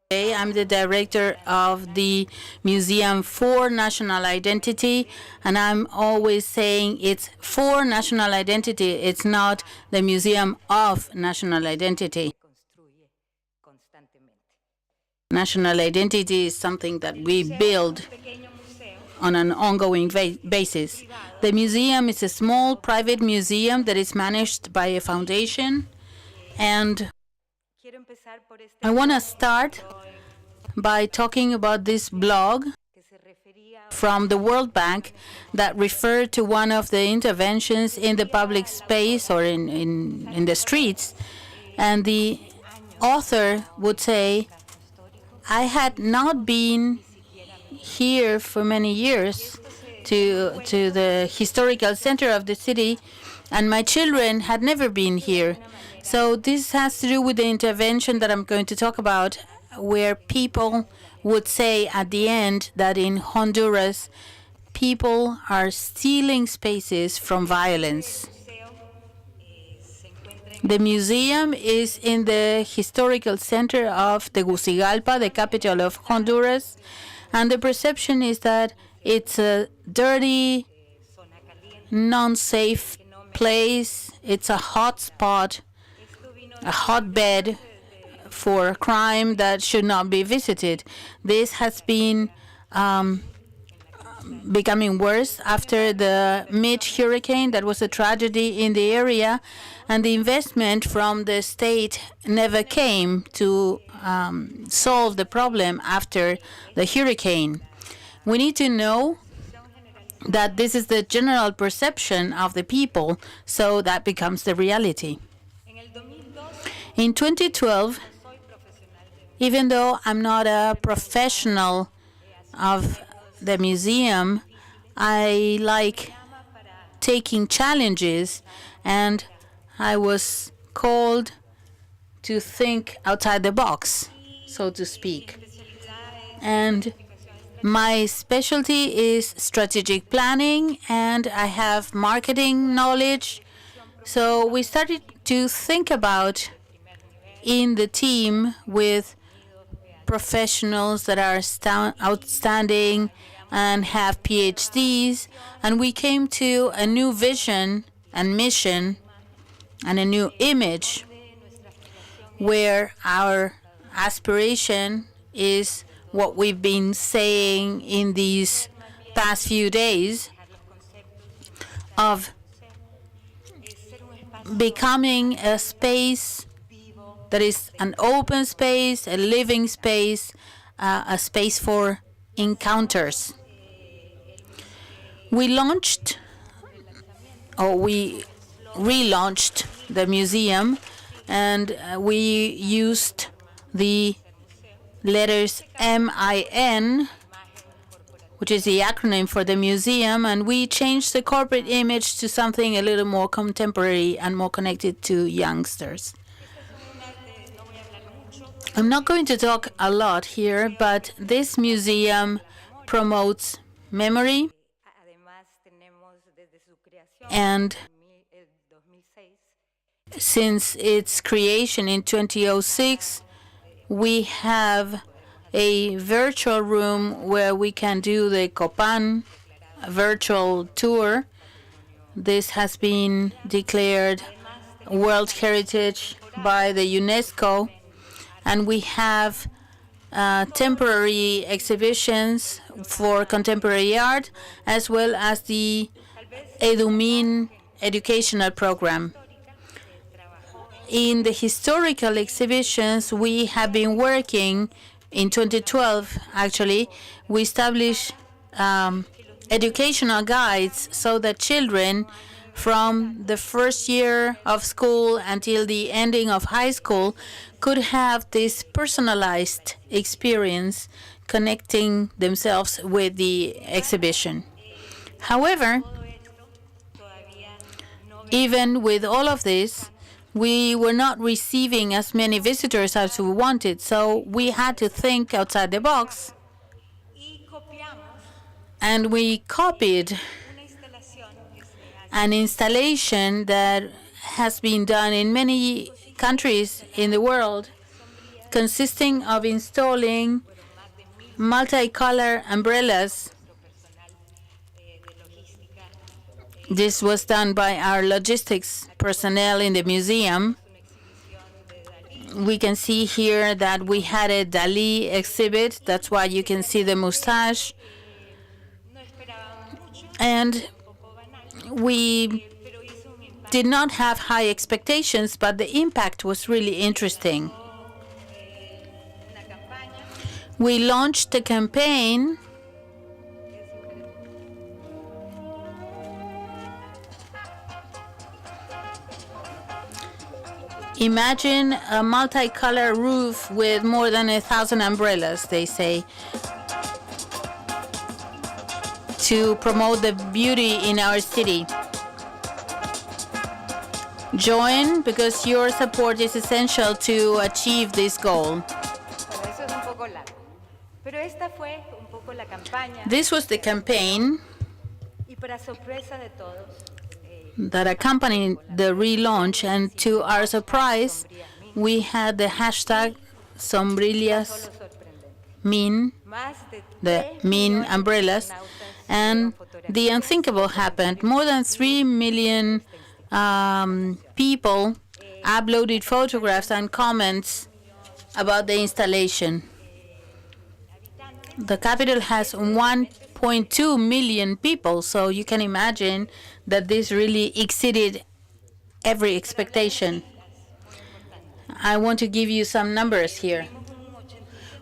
Today, I'm the director of the Museum for National Identity, and I'm always saying it's for national identity. It's not the Museum of National Identity. National identity is something that we build on an ongoing basis. The museum is a small private museum that is managed by a foundation, and I want to start by talking about this blog from the World Bank that referred to one of the interventions in the public space or in the streets. And the author would say, I had not been here for many years to the historical center of the city, and my children had never been here. So this has to do with the intervention that I'm going to talk about, where people would say at the end that in Honduras, people are stealing spaces from violence. The museum is in the historical center of Tegucigalpa, the capital of Honduras, and the perception is that it's a dirty, non-safe place. It's a hot spot, a hotbed for crime that should not be visited. This has been becoming worse after the mid-hurricane. That was a tragedy in the area, and the investment from the state never came to solve the problem after the hurricane. We need to know that this is the general perception of the people, so that becomes the reality. In 2012, even though I'm not a professional of the museum, I like taking challenges, and I was called to think outside the box, so to speak. And my specialty is strategic planning, and I have marketing knowledge. So we started to think about, in the team with professionals that are outstanding and have PhDs, and we came to a new vision and mission and a new image where our aspiration is what we've been saying in these past few days of becoming a space that is an open space, a living space, a space for encounters. We relaunched the museum, and we used the letters MIN, which is the acronym for the museum, and we changed the corporate image to something a little more contemporary and more connected to youngsters. I'm not going to talk a lot here, but this museum promotes memory, and since its creation in 2006, we have a virtual room where we can do the Copan virtual tour. This has been declared World Heritage by the UNESCO, and we have temporary exhibitions for contemporary art, as well as the Edumin educational program. In the historical exhibitions, we have been working in 2012, actually. We established educational guides so that children from the first year of school until the ending of high school could have this personalized experience connecting themselves with the exhibition. However, even with all of this, we were not receiving as many visitors as we wanted, so we had to think outside the box, and we copied an installation that has been done in many countries in the world consisting of installing multicolor umbrellas. This was done by our logistics personnel in the museum. We can see here that we had a Dali exhibit. That's why you can see the mustache. And we did not have high expectations, but the impact was really interesting. We launched a campaign Imagine a multicolor roof with more than 1,000 umbrellas, they say, to promote the beauty in our city. Join, because your support is essential to achieve this goal. This was the campaign that accompanied the relaunch, and to our surprise, we had the hashtag Sombrillas Min, the Min umbrellas, and the unthinkable happened. More than 3 million people uploaded photographs and comments about the installation. The capital has 1.2 million people, so you can imagine that this really exceeded every expectation. I want to give you some numbers here.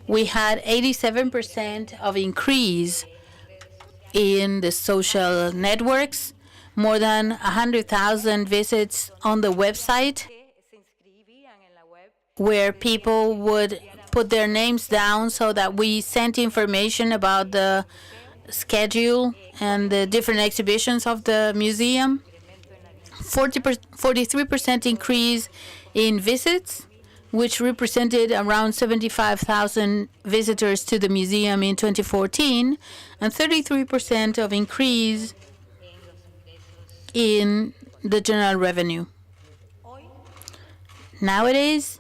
We had 87% of increase in the social networks, more than 100,000 visits on the website, where people would put their names down so that we sent information about the schedule and the different exhibitions of the museum. 43% increase in visits, which represented around 75,000 visitors to the museum in 2014, and 33% of increase in the general revenue. Nowadays,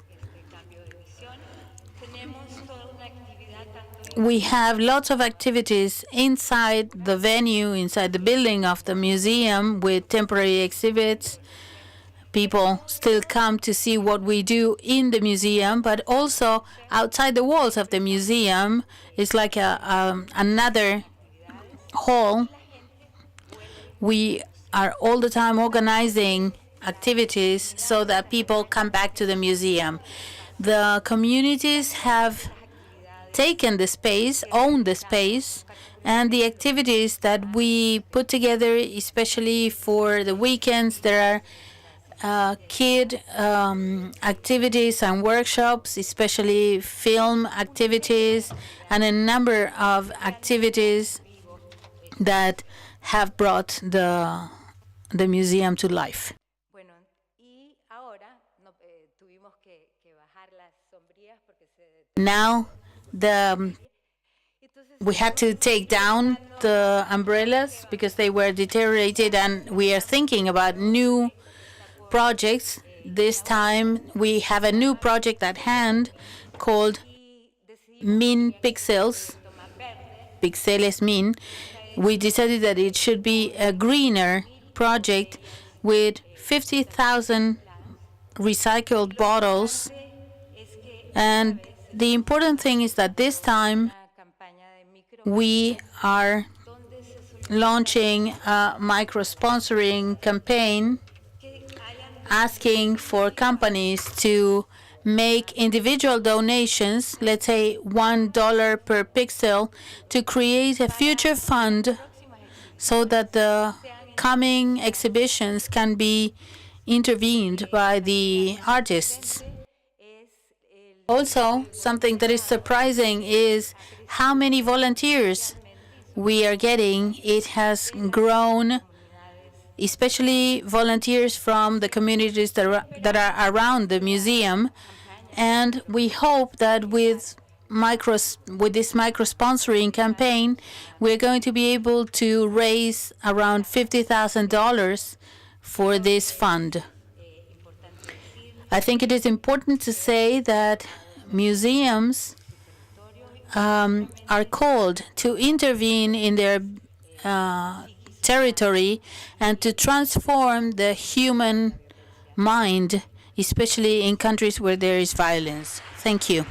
we have lots of activities inside the venue, inside the building of the museum, with temporary exhibits. People still come to see what we do in the museum, but also outside the walls of the museum. It's like another hall. We are all the time organizing activities so that people come back to the museum. The communities have taken the space, own the space, and the activities that we put together, especially for the weekends, there are kid activities and workshops, especially film activities, and a number of activities that have brought the museum to life. Now, we had to take down the umbrellas because they were deteriorated, and we are thinking about new projects. This time we have a new project at hand called Min Pixels, Pixeles Min. We decided that it should be a greener project with 50,000 recycled bottles, and the important thing is that this time we are launching a micro-sponsoring campaign asking for companies to make individual donations, let's say $1 per pixel, to create a future fund so that the coming exhibitions can be intervened by the artists. Also, something that is surprising is how many volunteers we are getting. It has grown, especially volunteers from the communities that are around the museum. And we hope that with this micro-sponsoring campaign, we're going to be able to raise around $50,000 for this fund. I think it is important to say that museums are called to intervene in their territory and to transform the human mind, especially in countries where there is violence. Thank you.